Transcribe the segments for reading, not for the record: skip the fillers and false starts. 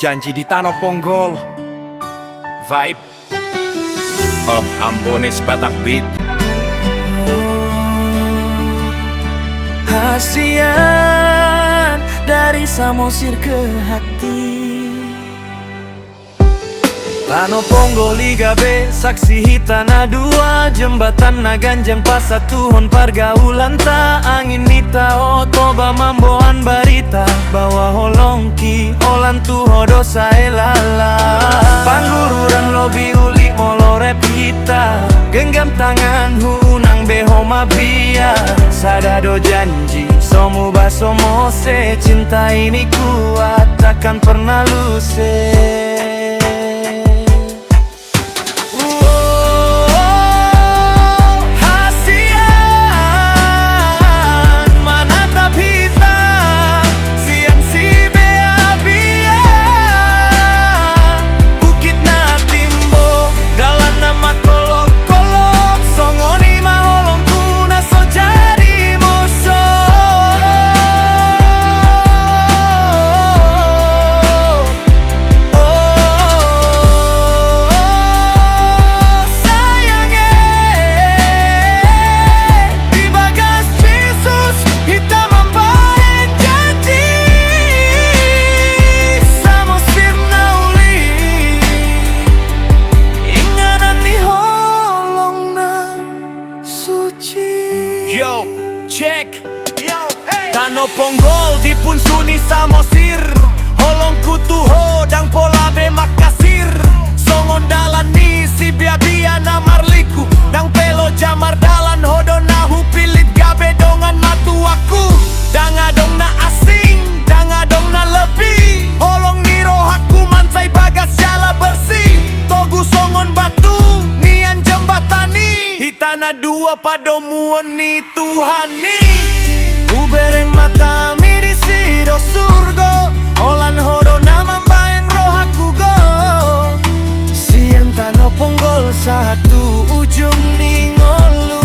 Janji di Tanah Ponggol Vibe Om Ambones Batak Beat. Hasian dari Samosir ke hati, Tanah Ponggol Liga B, saksi hitana dua, jembatan naganjang pasatuhon pergaulan ta, angin nita otoba mamboan barita, bawa holongki olan tu hodosa elala, panggururan lobi uli molore pita, genggam tangan hunang beho mabia, sadado janji somu baso mose, cinta ini kuat takkan pernah luser. Yo, check. Yo, hey. Tanah Ponggol dipun suni Samosir, holong kutu hodang pola be Makasir, songon dalan ni si bia-bia na marliku, nang pelo jamar dalan hodo nahu pilit gabe dongan matu aku, dangadong na asing, dangadong na lebih, holong niro haku mansai bagas jala bersih, togu songon batu nian jembatani, hitana dua padomuan ni Tuhani, ubereng mata miri sido surgo, olan hodo nama baeng rohaku go, siang Tanah Ponggol satu ujung ni ngolu.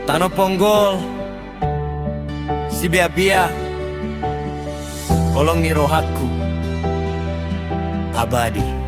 Tanah Ponggol, si bia-bia, kolong ni rohaku abadi.